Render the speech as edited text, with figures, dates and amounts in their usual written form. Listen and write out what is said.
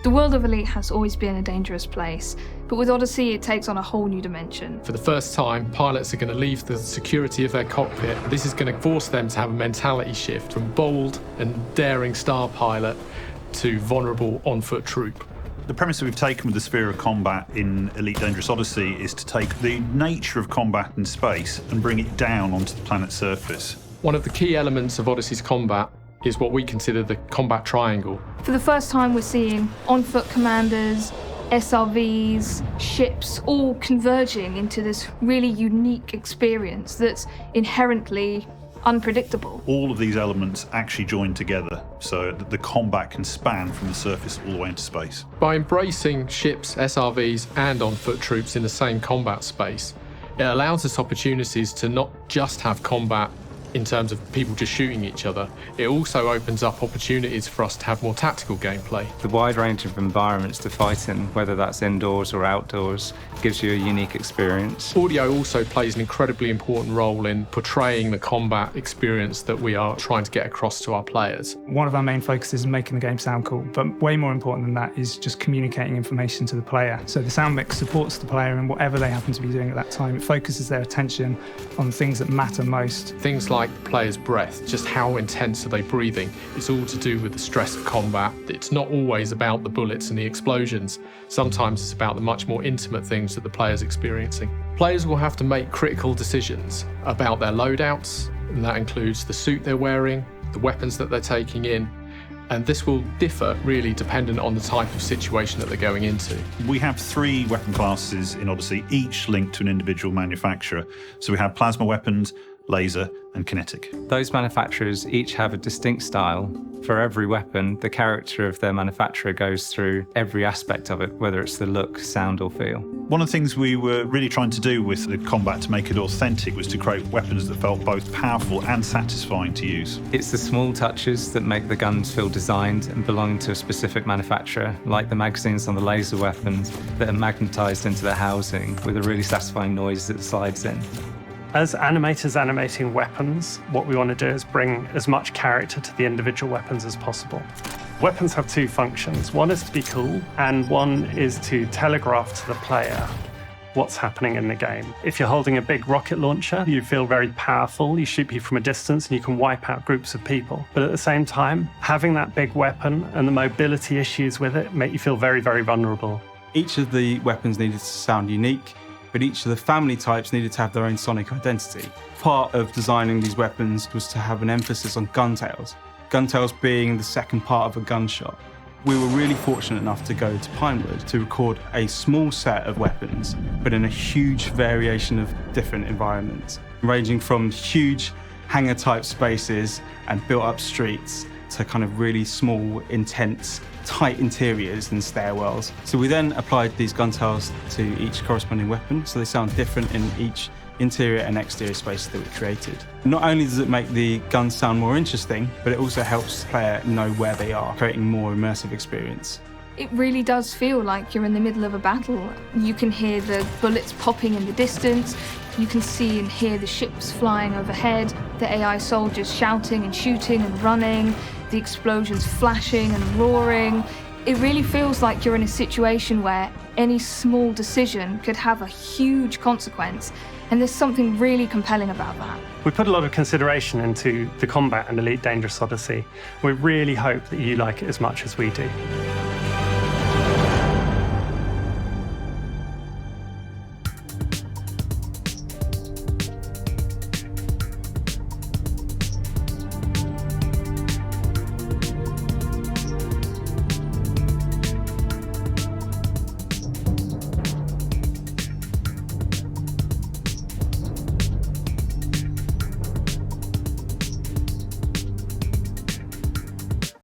The world of Elite has always been a dangerous place, but with Odyssey it takes on a whole new dimension. For the first time, pilots are going to leave the security of their cockpit. This is going to force them to have a mentality shift from bold and daring star pilot to vulnerable on-foot troop. The premise that we've taken with the sphere of combat in Elite Dangerous Odyssey is to take the nature of combat in space and bring it down onto the planet's surface. One of the key elements of Odyssey's combat is what we consider the combat triangle. For the first time we're seeing on-foot commanders, SRVs, ships all converging into this really unique experience that's inherently unpredictable. All of these elements actually join together so that the combat can span from the surface all the way into space. By embracing ships, SRVs and on-foot troops in the same combat space, it allows us opportunities to not just have combat in terms of people just shooting each other. It also opens up opportunities for us to have more tactical gameplay. The wide range of environments to fight in, whether that's indoors or outdoors, gives you a unique experience. Audio also plays an incredibly important role in portraying the combat experience that we are trying to get across to our players. One of our main focuses is making the game sound cool, but way more important than that is just communicating information to the player. So the sound mix supports the player in whatever they happen to be doing at that time. It focuses their attention on things that matter most. Things like the player's breath, just how intense are they breathing. It's all to do with the stress of combat. It's not always about the bullets and the explosions. Sometimes it's about the much more intimate things that the player's experiencing. Players will have to make critical decisions about their loadouts, and that includes the suit they're wearing, the weapons that they're taking in, and this will differ really dependent on the type of situation that they're going into. We have 3 weapon classes in Odyssey, each linked to an individual manufacturer. So we have plasma weapons, laser and kinetic. Those manufacturers each have a distinct style. For every weapon, the character of their manufacturer goes through every aspect of it, whether it's the look, sound or feel. One of the things we were really trying to do with the combat to make it authentic was to create weapons that felt both powerful and satisfying to use. It's the small touches that make the guns feel designed and belong to a specific manufacturer, like the magazines on the laser weapons that are magnetised into their housing with a really satisfying noise that slides in. As animators animating weapons, what we want to do is bring as much character to the individual weapons as possible. Weapons have 2 functions. One is to be cool, and one is to telegraph to the player what's happening in the game. If you're holding a big rocket launcher, you feel very powerful. You shoot people from a distance and you can wipe out groups of people. But at the same time, having that big weapon and the mobility issues with it make you feel very, very vulnerable. Each of the weapons needed to sound unique, but each of the family types needed to have their own sonic identity. Part of designing these weapons was to have an emphasis on gun tails. Gun tails being the second part of a gunshot. We were really fortunate enough to go to Pinewood to record a small set of weapons, but in a huge variation of different environments, ranging from huge hangar-type spaces and built-up streets to kind of really small, intense, tight interiors and stairwells. So we then applied these gun tails to each corresponding weapon, so they sound different in each interior and exterior space that we created. Not only does it make the guns sound more interesting, but it also helps the player know where they are, creating a more immersive experience. It really does feel like you're in the middle of a battle. You can hear the bullets popping in the distance, you can see and hear the ships flying overhead, the AI soldiers shouting and shooting and running, the explosions flashing and roaring. It really feels like you're in a situation where any small decision could have a huge consequence, and there's something really compelling about that. We put a lot of consideration into the combat in Elite Dangerous Odyssey. We really hope that you like it as much as we do.